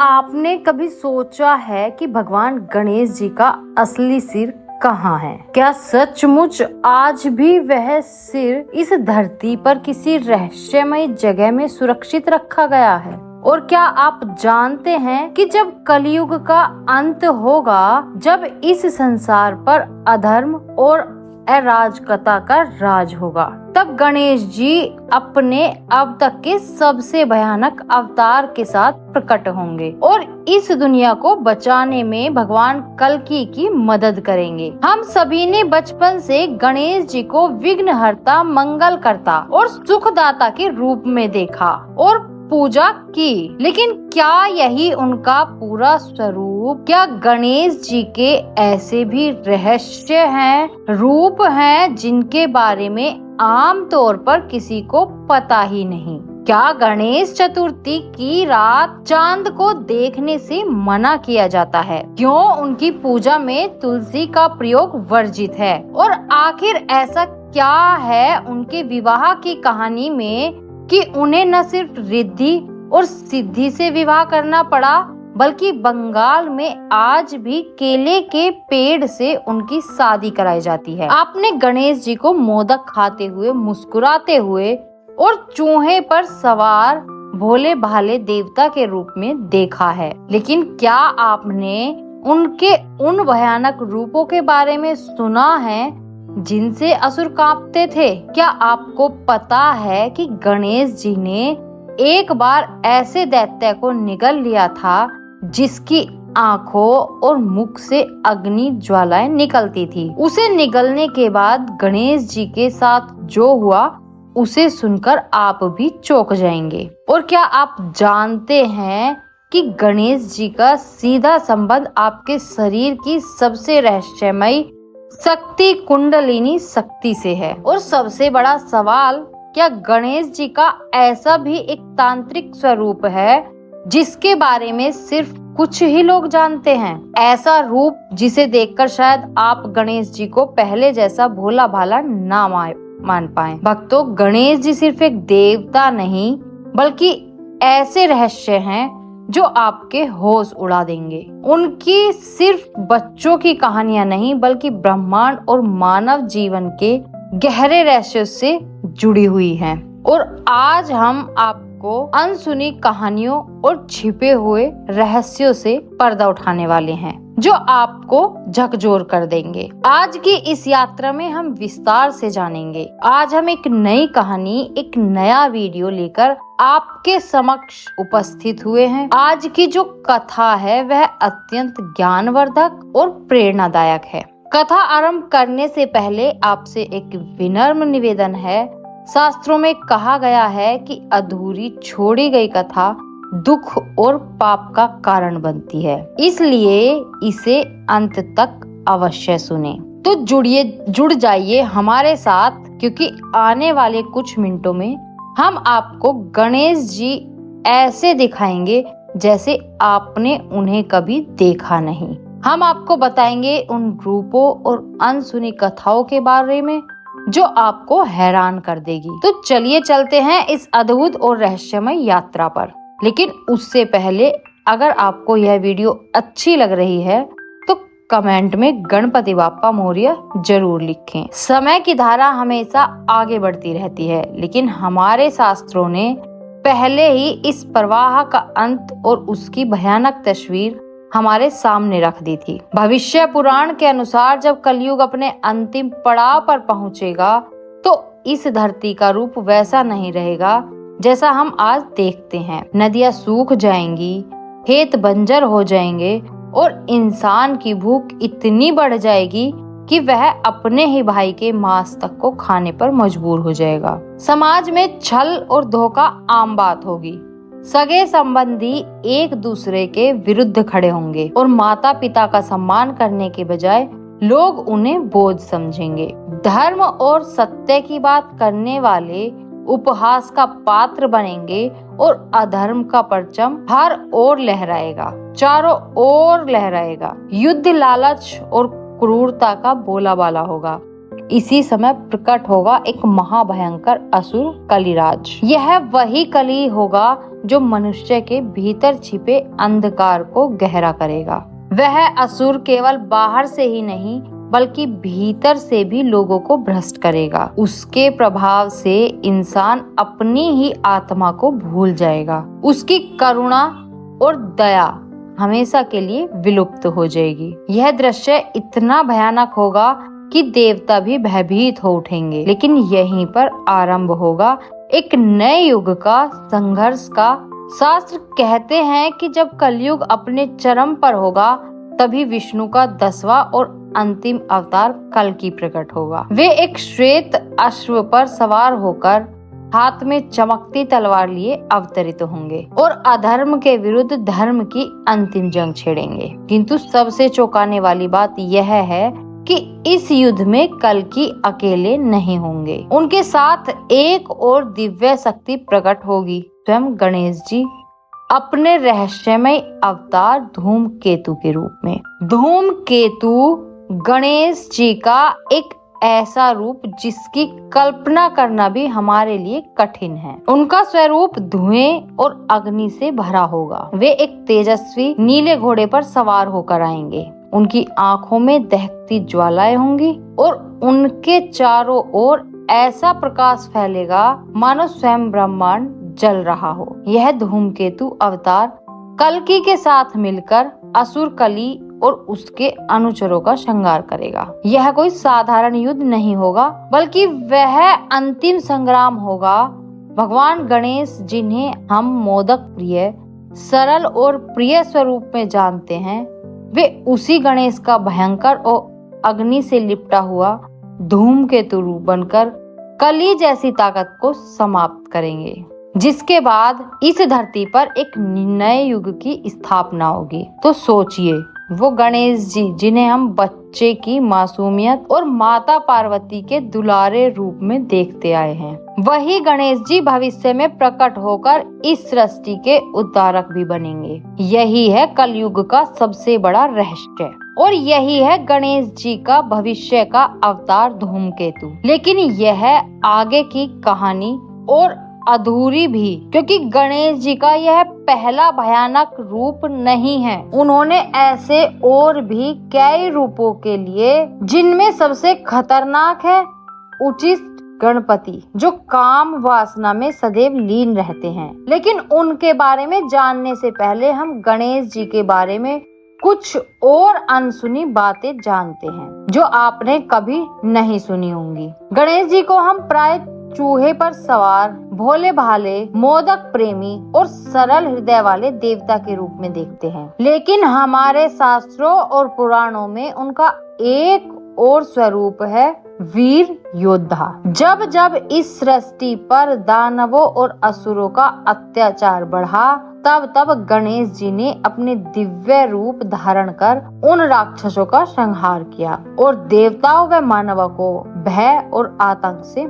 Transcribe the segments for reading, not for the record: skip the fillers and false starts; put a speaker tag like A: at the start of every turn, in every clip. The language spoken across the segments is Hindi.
A: आपने कभी सोचा है कि भगवान गणेश जी का असली सिर कहाँ है? क्या सचमुच आज भी वह सिर इस धरती पर किसी रहस्यमय जगह में सुरक्षित रखा गया है? और क्या आप जानते हैं कि जब कलयुग का अंत होगा, जब इस संसार पर अधर्म और अराजकता का राज होगा, तब गणेश जी अपने अब तक के सबसे भयानक अवतार के साथ प्रकट होंगे और इस दुनिया को बचाने में भगवान कल्कि की मदद करेंगे। हम सभी ने बचपन से गणेश जी को विघ्नहर्ता, मंगलकर्ता और सुखदाता के रूप में देखा और पूजा की, लेकिन क्या यही उनका पूरा स्वरूप? क्या गणेश जी के ऐसे भी रहस्य हैं, रूप हैं जिनके बारे में आम तौर पर किसी को पता ही नहीं? क्या गणेश चतुर्थी की रात चांद को देखने से मना किया जाता है? क्यों उनकी पूजा में तुलसी का प्रयोग वर्जित है? और आखिर ऐसा क्या है उनके विवाह की कहानी में कि उन्हें न सिर्फ रिद्धि और सिद्धि से विवाह करना पड़ा, बल्कि बंगाल में आज भी केले के पेड़ से उनकी शादी कराई जाती है। आपने गणेश जी को मोदक खाते हुए, मुस्कुराते हुए और चूहे पर सवार भोले भाले देवता के रूप में देखा है, लेकिन क्या आपने उनके उन भयानक रूपों के बारे में सुना है जिनसे असुर कांपते थे? क्या आपको पता है कि गणेश जी ने एक बार ऐसे दैत्य को निगल लिया था जिसकी आंखों और मुख से अग्नि ज्वालाएं निकलती थी? उसे निगलने के बाद गणेश जी के साथ जो हुआ उसे सुनकर आप भी चौंक जाएंगे। और क्या आप जानते हैं कि गणेश जी का सीधा संबंध आपके शरीर की सबसे रहस्यमय शक्ति कुंडलिनी शक्ति से है? और सबसे बड़ा सवाल, क्या गणेश जी का ऐसा भी एक तांत्रिक स्वरूप है जिसके बारे में सिर्फ कुछ ही लोग जानते हैं? ऐसा रूप जिसे देखकर शायद आप गणेश जी को पहले जैसा भोला भाला ना मान पाए। भक्तों, गणेश जी सिर्फ एक देवता नहीं, बल्कि ऐसे रहस्य हैं जो आपके होश उड़ा देंगे। उनकी सिर्फ बच्चों की कहानियां नहीं, बल्कि ब्रह्मांड और मानव जीवन के गहरे रहस्यों से जुड़ी हुई हैं। और आज हम आपको अनसुनी कहानियों और छिपे हुए रहस्यों से पर्दा उठाने वाले हैं जो आपको झकझोर कर देंगे। आज की इस यात्रा में हम विस्तार से जानेंगे। आज हम एक नई कहानी, एक नया वीडियो लेकर आपके समक्ष उपस्थित हुए हैं। आज की जो कथा है वह अत्यंत ज्ञानवर्धक और प्रेरणादायक है। कथा आरंभ करने से पहले आपसे एक विनम्र निवेदन है। शास्त्रों में कहा गया है कि अधूरी छोड़ी गई कथा दुख और पाप का कारण बनती है, इसलिए इसे अंत तक अवश्य सुने। तो जुड़ जाइए हमारे साथ, क्योंकि आने वाले कुछ मिनटों में हम आपको गणेश जी ऐसे दिखाएंगे जैसे आपने उन्हें कभी देखा नहीं। हम आपको बताएंगे उन रूपों और अनसुनी कथाओं के बारे में जो आपको हैरान कर देगी। तो चलिए चलते हैं इस अद्भुत और रहस्यमय यात्रा पर। लेकिन उससे पहले, अगर आपको यह वीडियो अच्छी लग रही है तो कमेंट में गणपति बाप्पा मोरया जरूर लिखें। समय की धारा हमेशा आगे बढ़ती रहती है, लेकिन हमारे शास्त्रों ने पहले ही इस प्रवाह का अंत और उसकी भयानक तस्वीर हमारे सामने रख दी थी। भविष्य पुराण के अनुसार जब कलयुग अपने अंतिम पड़ाव पर पहुंचेगा तो इस धरती का रूप वैसा नहीं रहेगा जैसा हम आज देखते हैं। नदियां सूख जाएंगी, खेत बंजर हो जाएंगे और इंसान की भूख इतनी बढ़ जाएगी कि वह अपने ही भाई के मांस तक को खाने पर मजबूर हो जाएगा। समाज में छल और धोखा आम बात होगी। सगे संबंधी एक दूसरे के विरुद्ध खड़े होंगे और माता पिता का सम्मान करने के बजाय लोग उन्हें बोझ समझेंगे। धर्म और सत्य की बात करने वाले उपहास का पात्र बनेंगे और अधर्म का परचम हर ओर लहराएगा, चारों ओर लहराएगा। युद्ध, लालच और क्रूरता का बोलाबाला होगा। इसी समय प्रकट होगा एक महाभयंकर असुर कलिराज। यह वही कली होगा जो मनुष्य के भीतर छिपे अंधकार को गहरा करेगा। वह असुर केवल बाहर से ही नहीं बल्कि भीतर से भी लोगों को भ्रष्ट करेगा। उसके प्रभाव से इंसान अपनी ही आत्मा को भूल जाएगा। उसकी करुणा और दया हमेशा के लिए विलुप्त हो जाएगी। यह दृश्य इतना भयानक होगा कि देवता भी भयभीत हो उठेंगे। लेकिन यहीं पर आरंभ होगा एक नए युग का, संघर्ष का। शास्त्र कहते हैं कि जब कलयुग अपने चरम पर होगा तभी विष्णु का 10वां और अंतिम अवतार कल्कि प्रकट होगा। वे एक श्वेत अश्व पर सवार होकर हाथ में चमकती तलवार लिए अवतरित होंगे और अधर्म के विरुद्ध धर्म की अंतिम जंग छेड़ेंगे। किंतु सबसे चौंकाने वाली बात यह है कि इस युद्ध में कल्कि अकेले नहीं होंगे। उनके साथ एक और दिव्य शक्ति प्रकट होगी, स्वयं गणेश जी अपने रहस्यमय अवतार धूमकेतु के रूप में। धूमकेतु गणेश जी का एक ऐसा रूप जिसकी कल्पना करना भी हमारे लिए कठिन है। उनका स्वरूप धुएं और अग्नि से भरा होगा। वे एक तेजस्वी नीले घोड़े पर सवार होकर आएंगे। उनकी आंखों में दहकती ज्वालाएं होंगी और उनके चारों ओर ऐसा प्रकाश फैलेगा मानो स्वयं ब्रह्मांड जल रहा हो। यह धूमकेतु अवतार कल्कि के साथ मिलकर असुर कली और उसके अनुचरों का श्रृंगार करेगा। यह कोई साधारण युद्ध नहीं होगा बल्कि वह अंतिम संग्राम होगा। भगवान गणेश, जिन्हें हम मोदक प्रिय, सरल और प्रिय स्वरूप में जानते हैं, वे उसी गणेश का भयंकर और अग्नि से लिपटा हुआ धूमकेतु रूप बनकर कली जैसी ताकत को समाप्त करेंगे, जिसके बाद इस धरती पर एक नए युग की स्थापना होगी। तो सोचिए, वो गणेश जी जिन्हें हम बच्चे की मासूमियत और माता पार्वती के दुलारे रूप में देखते आए हैं, वही गणेश जी भविष्य में प्रकट होकर इस सृष्टि के उद्धारक भी बनेंगे। यही है कलयुग का सबसे बड़ा रहस्य और यही है गणेश जी का भविष्य का अवतार धूमकेतु। लेकिन यह आगे की कहानी और अधूरी भी, क्योंकि गणेश जी का यह पहला भयानक रूप नहीं है। उन्होंने ऐसे और भी कई रूपों के लिए, जिनमें सबसे खतरनाक है उचित गणपति, जो काम वासना में सदैव लीन रहते हैं। लेकिन उनके बारे में जानने से पहले हम गणेश जी के बारे में कुछ और अनसुनी बातें जानते हैं जो आपने कभी नहीं सुनी होंगी। गणेश जी को हम प्राय चूहे पर सवार, भोले भाले, मोदक प्रेमी और सरल हृदय वाले देवता के रूप में देखते हैं। लेकिन हमारे शास्त्रों और पुराणों में उनका एक और स्वरूप है, वीर योद्धा। जब जब इस सृष्टि पर दानवों और असुरों का अत्याचार बढ़ा, तब तब गणेश जी ने अपने दिव्य रूप धारण कर उन राक्षसों का संहार किया और देवताओं व मानवों को भय और आतंक से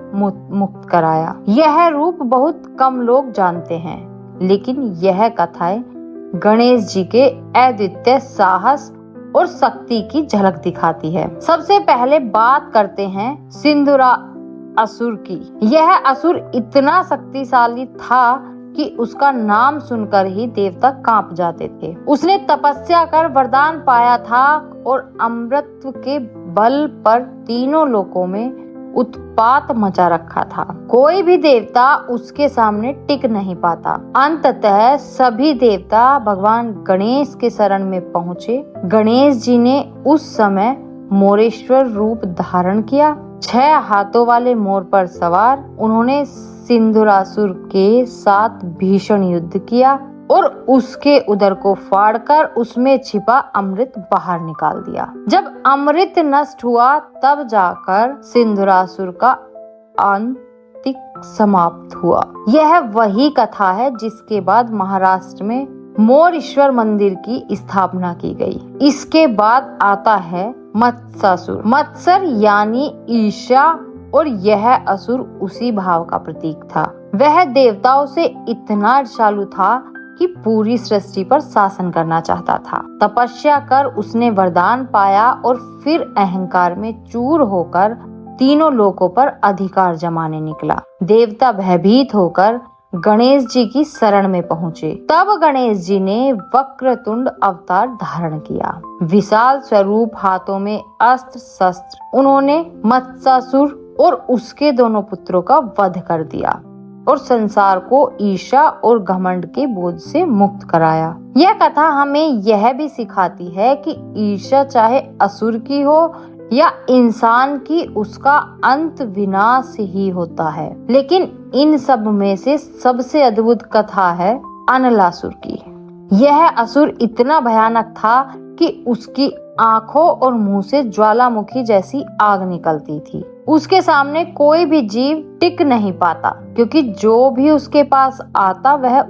A: मुक्त कराया। यह रूप बहुत कम लोग जानते हैं, लेकिन यह कथाएं गणेश जी के अद्वितीय साहस और शक्ति की झलक दिखाती है। सबसे पहले बात करते हैं सिंदूरा असुर की। यह असुर इतना शक्तिशाली था कि उसका नाम सुनकर ही देवता कांप जाते थे। उसने तपस्या कर वरदान पाया था और अमृतत्व के बल पर तीनों लोकों में उत्पात मचा रखा था। कोई भी देवता उसके सामने टिक नहीं पाता। अंततः सभी देवता भगवान गणेश के शरण में पहुँचे। गणेश जी ने उस समय मोरेश्वर रूप धारण किया। 6 हाथों वाले मोर पर सवार उन्होंने सिंदूरासुर के साथ भीषण युद्ध किया और उसके उदर को फाड़कर उसमें छिपा अमृत बाहर निकाल दिया। जब अमृत नष्ट हुआ तब जाकर सिंदूरासुर का अंतिक समाप्त हुआ। यह वही कथा है जिसके बाद महाराष्ट्र में मोरेश्वर मंदिर की स्थापना की गई। इसके बाद आता है मत्स्यासुर। मत्सर यानी ईर्ष्या, और यह असुर उसी भाव का प्रतीक था। वह देवताओं से इतना ईर्ष्यालु था कि पूरी सृष्टि पर शासन करना चाहता था। तपस्या कर उसने वरदान पाया और फिर अहंकार में चूर होकर तीनों लोकों पर अधिकार जमाने निकला। देवता भयभीत होकर गणेश जी की शरण में पहुँचे। तब गणेश जी ने वक्रतुंड अवतार धारण किया। विशाल स्वरूप, हाथों में अस्त्र शस्त्र, उन्होंने मत्स्यासुर और उसके दोनों पुत्रों का वध कर दिया और संसार को ईर्ष्या और घमंड के बोझ से मुक्त कराया। यह कथा हमें यह भी सिखाती है कि ईर्ष्या चाहे असुर की हो या इंसान की, उसका अंत विनाश ही होता है। लेकिन इन सब में से सबसे अद्भुत कथा है अनलासुर की। यह असुर इतना भयानक था कि उसकी आंखों और मुंह से ज्वालामुखी जैसी आग निकलती थी। उसके सामने कोई भी जीव टिक नहीं पाता, क्योंकि जो भी उसके पास आता वह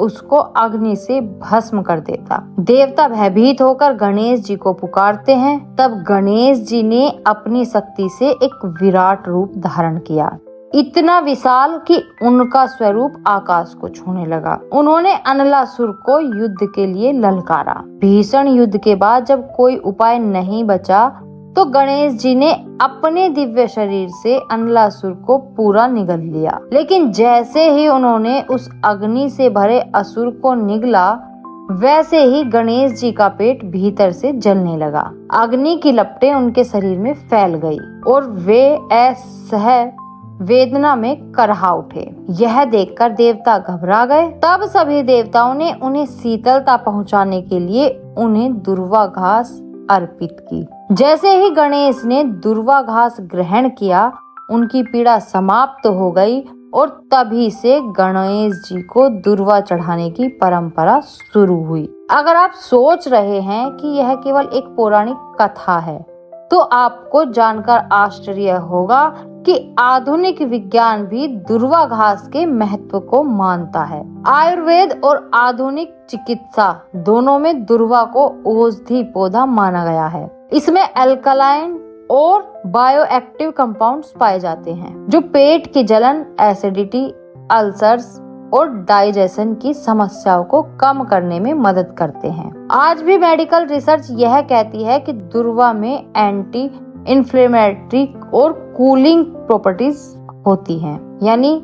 A: उसको अग्नि से भस्म कर देता। देवता भयभीत होकर गणेश जी को पुकारते हैं। तब गणेश जी ने अपनी शक्ति से एक विराट रूप धारण किया, इतना विशाल कि उनका स्वरूप आकाश को छूने लगा। उन्होंने अनलासुर को युद्ध के लिए ललकारा। भीषण युद्ध के बाद जब कोई उपाय नहीं बचा तो गणेश जी ने अपने दिव्य शरीर से अनलासुर को पूरा निगल लिया। लेकिन जैसे ही उन्होंने उस अग्नि से भरे असुर को निगला, वैसे ही गणेश जी का पेट भीतर से जलने लगा। अग्नि की लपटें उनके शरीर में फैल गई और वे असह्य वेदना में करहा उठे। यह देखकर देवता घबरा गए। तब सभी देवताओं ने उन्हें शीतलता पहुंचाने के लिए उन्हें दुर्वा घास अर्पित की। जैसे ही गणेश ने दुर्वा घास ग्रहण किया, उनकी पीड़ा समाप्त हो गई और तभी से गणेश जी को दुर्वा चढ़ाने की परंपरा शुरू हुई। अगर आप सोच रहे हैं कि यह केवल एक पौराणिक कथा है, तो आपको जानकर आश्चर्य होगा कि आधुनिक विज्ञान भी दुर्वा घास के महत्व को मानता है। आयुर्वेद और आधुनिक चिकित्सा दोनों में दुर्वा को औषधि पौधा माना गया है। इसमें अल्कलाइन और बायोएक्टिव कंपाउंड्स पाए जाते हैं, जो पेट की जलन, एसिडिटी, अल्सर्स और डाइजेशन की समस्याओं को कम करने में मदद करते हैं। आज भी मेडिकल रिसर्च यह कहती है कि दुर्वा में एंटी इन्फ्लेमेटरी और कूलिंग प्रॉपर्टीज होती हैं। यानी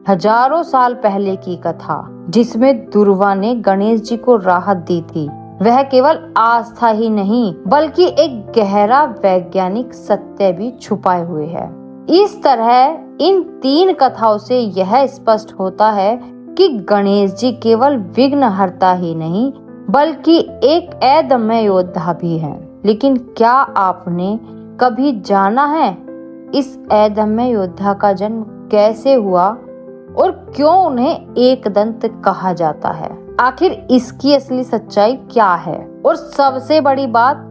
A: हजारों साल पहले की कथा जिसमें दुर्वा ने गणेश जी को राहत दी थी, वह केवल आस्था ही नहीं बल्कि एक गहरा वैज्ञानिक सत्य भी छुपाए हुए है। इस तरह इन तीन कथाओं से यह स्पष्ट होता है कि गणेश जी केवल विघ्नहर्ता ही नहीं बल्कि एक अदम्य योद्धा भी हैं। लेकिन क्या आपने कभी जाना है इस अदम्य योद्धा का जन्म कैसे हुआ और क्यों उन्हें एकदंत कहा जाता है? आखिर इसकी असली सच्चाई क्या है? और सबसे बड़ी बात,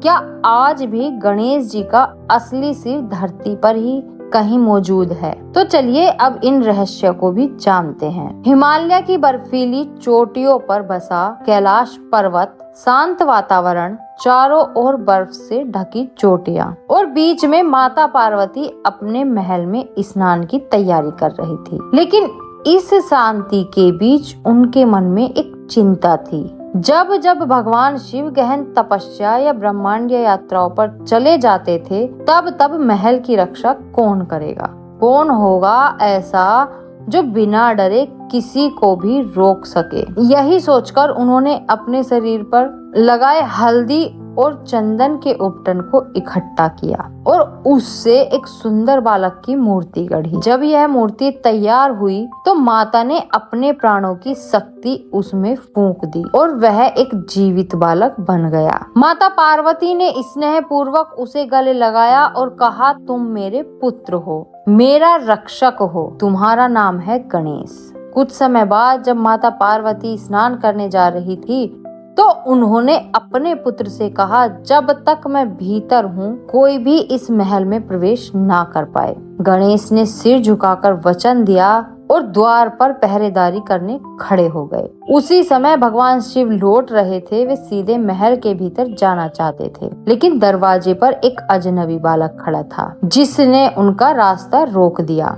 A: क्या आज भी गणेश जी का असली सिर धरती पर ही कहीं मौजूद है? तो चलिए अब इन रहस्यों को भी जानते हैं। हिमालय की बर्फीली चोटियों पर बसा कैलाश पर्वत, शांत वातावरण, चारों ओर बर्फ से ढकी चोटियां और बीच में माता पार्वती अपने महल में स्नान की तैयारी कर रही थी। लेकिन इस शांति के बीच उनके मन में एक चिंता थी। जब जब भगवान शिव गहन तपस्या या ब्रह्मांडीय यात्राओं पर चले जाते थे, तब तब महल की रक्षा कौन करेगा? कौन होगा ऐसा जो बिना डरे किसी को भी रोक सके? यही सोचकर उन्होंने अपने शरीर पर लगाए हल्दी और चंदन के उपटन को इकट्ठा किया और उससे एक सुंदर बालक की मूर्ति गढ़ी। जब यह मूर्ति तैयार हुई तो माता ने अपने प्राणों की शक्ति उसमें फूंक दी और वह एक जीवित बालक बन गया। माता पार्वती ने स्नेह पूर्वक उसे गले लगाया और कहा, तुम मेरे पुत्र हो, मेरा रक्षक हो, तुम्हारा नाम है गणेश। कुछ समय बाद जब माता पार्वती स्नान करने जा रही थी तो उन्होंने अपने पुत्र से कहा, जब तक मैं भीतर हूँ कोई भी इस महल में प्रवेश ना कर पाए। गणेश ने सिर झुकाकर वचन दिया और द्वार पर पहरेदारी करने खड़े हो गए। उसी समय भगवान शिव लौट रहे थे। वे सीधे महल के भीतर जाना चाहते थे, लेकिन दरवाजे पर एक अजनबी बालक खड़ा था जिसने उनका रास्ता रोक दिया।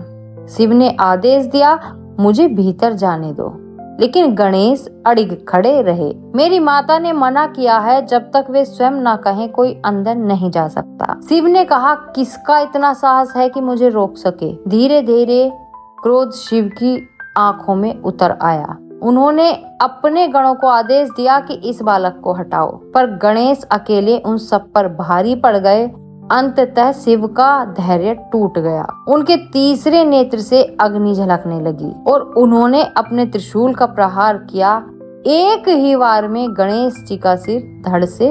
A: शिव ने आदेश दिया, मुझे भीतर जाने दो। लेकिन गणेश अड़िग खड़े रहे। मेरी माता ने मना किया है, जब तक वे स्वयं न कहें कोई अंदर नहीं जा सकता। शिव ने कहा, किसका इतना साहस है कि मुझे रोक सके। धीरे धीरे क्रोध शिव की आंखों में उतर आया। उन्होंने अपने गणों को आदेश दिया कि इस बालक को हटाओ, पर गणेश अकेले उन सब पर भारी पड़ गए। अंततः शिव का धैर्य टूट गया। उनके तीसरे नेत्र से अग्नि झलकने लगी और उन्होंने अपने त्रिशूल का प्रहार किया। एक ही वार में गणेश जी का सिर धड़ से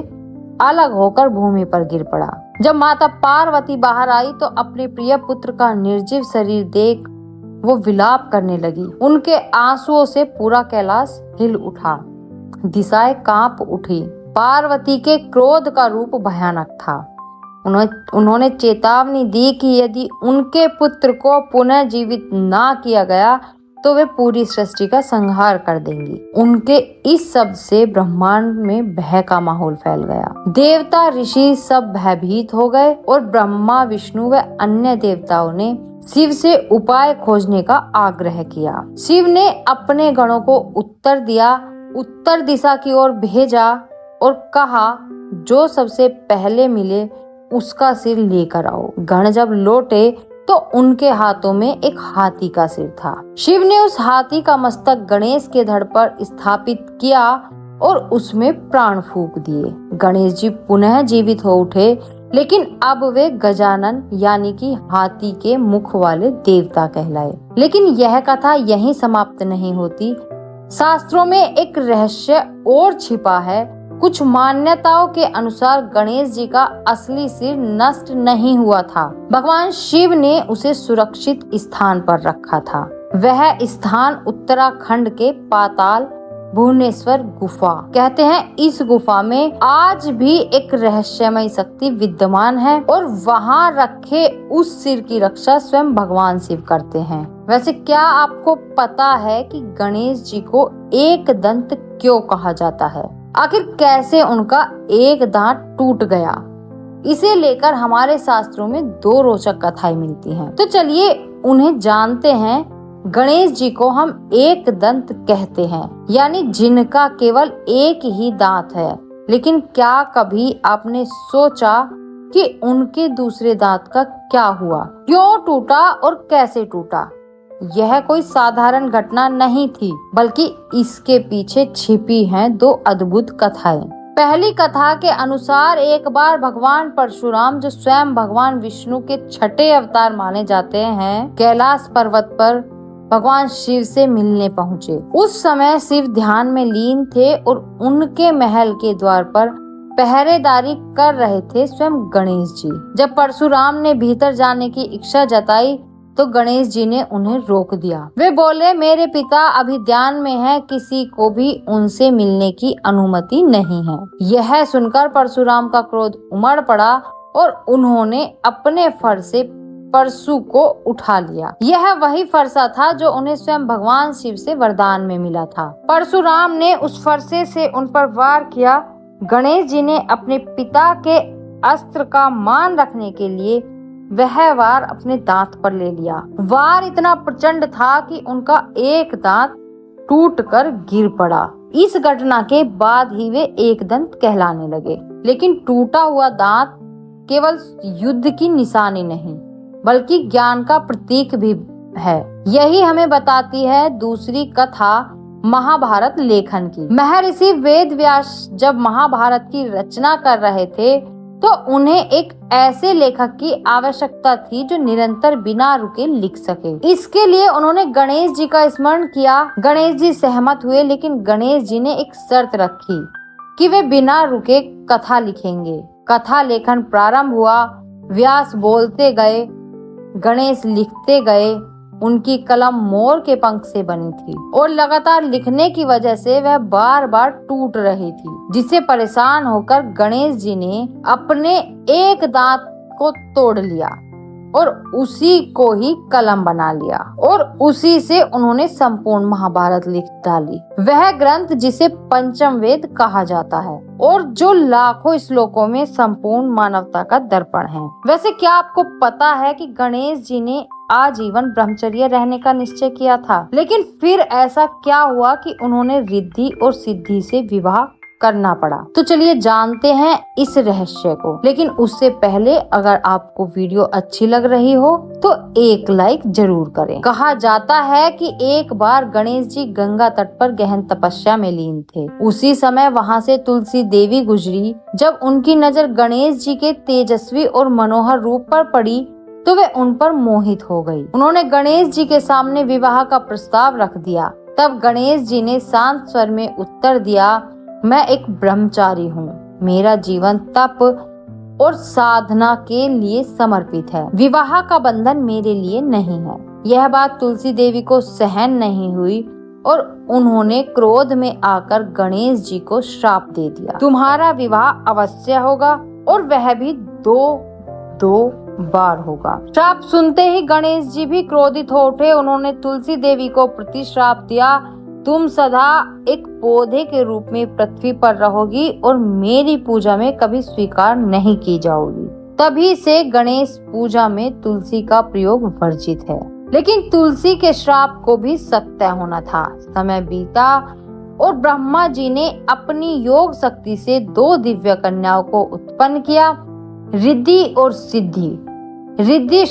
A: अलग होकर भूमि पर गिर पड़ा। जब माता पार्वती बाहर आई तो अपने प्रिय पुत्र का निर्जीव शरीर देख वो विलाप करने लगी। उनके आंसुओं से पूरा कैलाश हिल उठा, दिशाएं कांप उठी। पार्वती के क्रोध का रूप भयानक था। उन्होंने चेतावनी दी कि यदि उनके पुत्र को पुनः जीवित ना किया गया तो वे पूरी सृष्टि का संहार कर देंगी। उनके इस शब्द से ब्रह्मांड में भय का माहौल फैल गया। देवता ऋषि सब भयभीत हो गए और ब्रह्मा, विष्णु व अन्य देवताओं ने शिव से उपाय खोजने का आग्रह किया। शिव ने अपने गणों को उत्तर दिया, उत्तर दिशा की ओर भेजा और कहा, जो सबसे पहले मिले उसका सिर लेकर आओ। गण जब लौटे तो उनके हाथों में एक हाथी का सिर था। शिव ने उस हाथी का मस्तक गणेश के धड़ पर स्थापित किया और उसमें प्राण फूंक दिए। गणेश जी पुनः जीवित हो उठे, लेकिन अब वे गजानन यानी कि हाथी के मुख वाले देवता कहलाए। लेकिन यह कथा यहीं समाप्त नहीं होती। शास्त्रों में एक रहस्य और छिपा है। कुछ मान्यताओं के अनुसार गणेश जी का असली सिर नष्ट नहीं हुआ था। भगवान शिव ने उसे सुरक्षित स्थान पर रखा था। वह स्थान उत्तराखंड के पाताल भुवनेश्वर गुफा कहते हैं। इस गुफा में आज भी एक रहस्यमय शक्ति विद्यमान है और वहाँ रखे उस सिर की रक्षा स्वयं भगवान शिव करते हैं। वैसे क्या आपको पता है कि गणेश जी को एक दंत क्यों कहा जाता है? आखिर कैसे उनका एक दांत टूट गया? इसे लेकर हमारे शास्त्रों में दो रोचक कथाएं मिलती हैं। तो चलिए उन्हें जानते हैं। गणेश जी को हम एक दंत कहते हैं, यानी जिनका केवल एक ही दांत है। लेकिन क्या कभी आपने सोचा कि उनके दूसरे दांत का क्या हुआ? क्यों टूटा और कैसे टूटा? यह कोई साधारण घटना नहीं थी, बल्कि इसके पीछे छिपी हैं दो अद्भुत कथाएं। पहली कथा के अनुसार एक बार भगवान परशुराम, जो स्वयं भगवान विष्णु के छठे अवतार माने जाते हैं, कैलाश पर्वत पर भगवान शिव से मिलने पहुँचे। उस समय शिव ध्यान में लीन थे और उनके महल के द्वार पर पहरेदारी कर रहे थे स्वयं गणेश जी। जब परशुराम ने भीतर जाने की इच्छा जताई तो गणेश जी ने उन्हें रोक दिया। वे बोले, मेरे पिता अभी ध्यान में हैं, किसी को भी उनसे मिलने की अनुमति नहीं है। यह सुनकर परशुराम का क्रोध उमड़ पड़ा और उन्होंने अपने फर से परशु को उठा लिया। यह वही फरसा था जो उन्हें स्वयं भगवान शिव से वरदान में मिला था। परशुराम ने उस फरसे से उन पर वार किया। गणेश जी ने अपने पिता के अस्त्र का मान रखने के लिए वह वार अपने दांत पर ले लिया। वार इतना प्रचंड था कि उनका एक दांत टूटकर गिर पड़ा। इस घटना के बाद ही वे एक दंत कहलाने लगे। लेकिन टूटा हुआ दांत केवल युद्ध की निशानी नहीं, बल्कि ज्ञान का प्रतीक भी है। यही हमें बताती है दूसरी कथा महाभारत लेखन की। महर्षि वेद व्यास जब महाभारत की रचना कर रहे थे तो उन्हें एक ऐसे लेखक की आवश्यकता थी जो निरंतर बिना रुके लिख सके। इसके लिए उन्होंने गणेश जी का स्मरण किया। गणेश जी सहमत हुए, लेकिन गणेश जी ने एक शर्त रखी कि वे बिना रुके कथा लिखेंगे। कथा लेखन प्रारंभ हुआ। व्यास बोलते गए, गणेश लिखते गए। उनकी कलम मोर के पंख से बनी थी और लगातार लिखने की वजह से वह बार बार टूट रही थी, जिससे परेशान होकर गणेश जी ने अपने एक दांत को तोड़ लिया। और उसी को ही कलम बना लिया और उसी से उन्होंने संपूर्ण महाभारत लिख डाली। वह ग्रंथ जिसे पंचम वेद कहा जाता है और जो लाखों श्लोकों में संपूर्ण मानवता का दर्पण है। वैसे क्या आपको पता है कि गणेश जी ने आजीवन ब्रह्मचर्य रहने का निश्चय किया था, लेकिन फिर ऐसा क्या हुआ कि उन्होंने रिद्धि और सिद्धि से विवाह करना पड़ा। तो चलिए जानते हैं इस रहस्य को। लेकिन उससे पहले अगर आपको वीडियो अच्छी लग रही हो तो एक लाइक जरूर करें। कहा जाता है कि एक बार गणेश जी गंगा तट पर गहन तपस्या में लीन थे। उसी समय वहां से तुलसी देवी गुजरी। जब उनकी नजर गणेश जी के तेजस्वी और मनोहर रूप पर पड़ी तो वे उन पर मोहित हो गई। उन्होंने गणेश जी के सामने विवाह का प्रस्ताव रख दिया। तब गणेश जी ने शांत स्वर में उत्तर दिया, मैं एक ब्रह्मचारी हूँ। मेरा जीवन तप और साधना के लिए समर्पित है। विवाह का बंधन मेरे लिए नहीं है। यह बात तुलसी देवी को सहन नहीं हुई और उन्होंने क्रोध में आकर गणेश जी को श्राप दे दिया, तुम्हारा विवाह अवश्य होगा और वह भी दो बार होगा। श्राप सुनते ही गणेश जी भी क्रोधित हो उठे। उन्होंने तुलसी देवी को प्रतिश्राप दिया, तुम सदा एक पौधे के रूप में पृथ्वी पर रहोगी और मेरी पूजा में कभी स्वीकार नहीं की जाओगी। तभी से गणेश पूजा में तुलसी का प्रयोग वर्जित है। लेकिन तुलसी के श्राप को भी सत्य होना था। समय बीता और ब्रह्मा जी ने अपनी योग शक्ति से 2 दिव्य कन्याओं को उत्पन्न किया, रिद्धि और सिद्धि। रिद्धि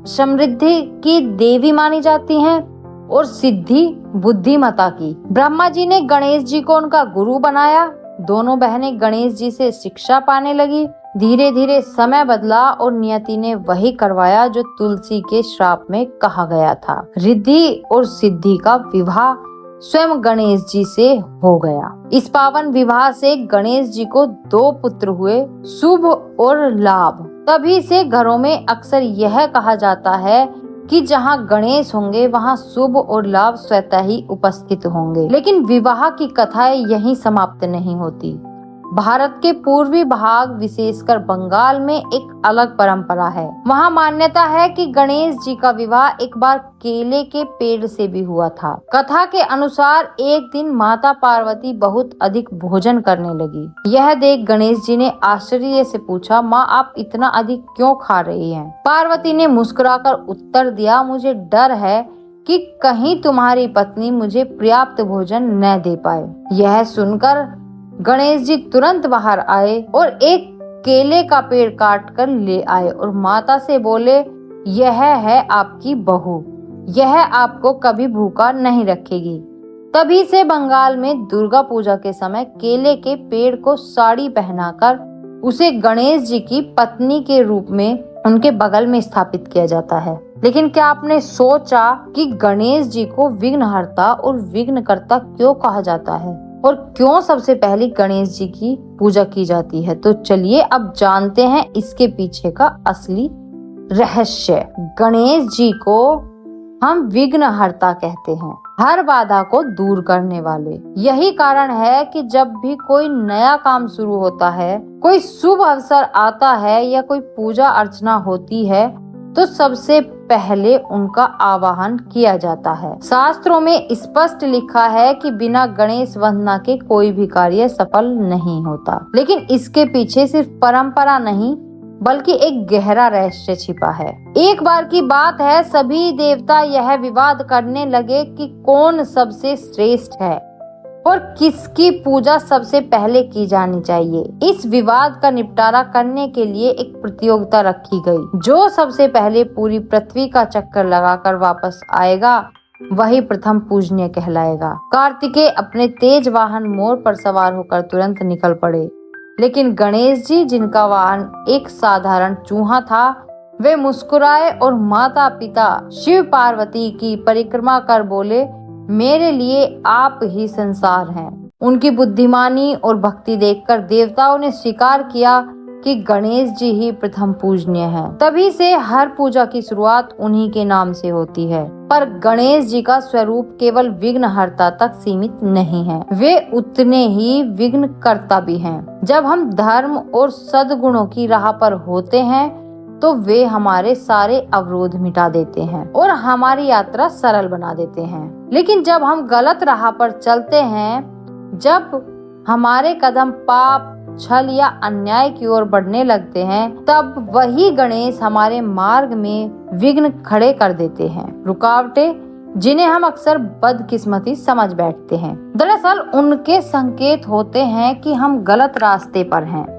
A: समृद्धि की देवी मानी जाती हैं और सिद्धि बुद्धिमता की। ब्रह्मा जी ने गणेश जी को उनका गुरु बनाया। दोनों बहनें गणेश जी से शिक्षा पाने लगी। धीरे धीरे समय बदला और नियति ने वही करवाया जो तुलसी के श्राप में कहा गया था। रिद्धि और सिद्धि का विवाह स्वयं गणेश जी से हो गया। इस पावन विवाह से गणेश जी को 2 पुत्र हुए, शुभ और लाभ। तभी से घरों में अक्सर यह कहा जाता है कि जहाँ गणेश होंगे वहाँ शुभ और लाभ स्वतः ही उपस्थित होंगे। लेकिन विवाह की कथाएं यहीं समाप्त नहीं होती। भारत के पूर्वी भाग विशेषकर बंगाल में एक अलग परंपरा है। वहाँ मान्यता है कि गणेश जी का विवाह एक बार केले के पेड़ से भी हुआ था। कथा के अनुसार एक दिन माता पार्वती बहुत अधिक भोजन करने लगी। यह देख गणेश जी ने आश्चर्य से पूछा, माँ आप इतना अधिक क्यों खा रही हैं? पार्वती ने मुस्कुराकर उत्तर दिया, मुझे डर है कि कहीं तुम्हारी पत्नी मुझे पर्याप्त भोजन न दे पाए। यह सुनकर गणेश जी तुरंत बाहर आए और एक केले का पेड़ काट कर ले आए और माता से बोले, यह है आपकी बहू, यह आपको कभी भूखा नहीं रखेगी। तभी से बंगाल में दुर्गा पूजा के समय केले के पेड़ को साड़ी पहनाकर उसे गणेश जी की पत्नी के रूप में उनके बगल में स्थापित किया जाता है। लेकिन क्या आपने सोचा कि गणेश जी को विघ्नहर्ता और विघ्नकर्ता क्यों कहा जाता है और क्यों सबसे पहले गणेश जी की पूजा की जाती है? तो चलिए अब जानते हैं इसके पीछे का असली रहस्य। गणेश जी को हम विघ्नहर्ता कहते हैं, हर बाधा को दूर करने वाले। यही कारण है कि जब भी कोई नया काम शुरू होता है, कोई शुभ अवसर आता है या कोई पूजा अर्चना होती है तो सबसे पहले उनका आवाहन किया जाता है। शास्त्रों में स्पष्ट लिखा है कि बिना गणेश वंदना के कोई भी कार्य सफल नहीं होता। लेकिन इसके पीछे सिर्फ परंपरा नहीं बल्कि एक गहरा रहस्य छिपा है। एक बार की बात है, सभी देवता यह विवाद करने लगे कि कौन सबसे श्रेष्ठ है और किसकी पूजा सबसे पहले की जानी चाहिए। इस विवाद का निपटारा करने के लिए एक प्रतियोगिता रखी गई। जो सबसे पहले पूरी पृथ्वी का चक्कर लगाकर वापस आएगा वही प्रथम पूजनीय कहलाएगा। कार्तिकेय अपने तेज वाहन मोर पर सवार होकर तुरंत निकल पड़े, लेकिन गणेश जी जिनका वाहन एक साधारण चूहा था, वे मुस्कुराए और माता पिता शिव पार्वती की परिक्रमा कर बोले, मेरे लिए आप ही संसार हैं। उनकी बुद्धिमानी और भक्ति देखकर देवताओं ने स्वीकार किया कि गणेश जी ही प्रथम पूजनीय हैं। तभी से हर पूजा की शुरुआत उन्हीं के नाम से होती है। पर गणेश जी का स्वरूप केवल विघ्नहर्ता तक सीमित नहीं है, वे उतने ही विघ्नकर्ता भी हैं। जब हम धर्म और सद्गुणों की राह पर होते हैं तो वे हमारे सारे अवरोध मिटा देते हैं और हमारी यात्रा सरल बना देते हैं। लेकिन जब हम गलत राह पर चलते हैं, जब हमारे कदम पाप, छल या अन्याय की ओर बढ़ने लगते हैं, तब वही गणेश हमारे मार्ग में विघ्न खड़े कर देते हैं, रुकावटें जिन्हें हम अक्सर बदकिस्मती समझ बैठते हैं। दरअसल उनके संकेत होते हैं कि हम गलत रास्ते पर हैं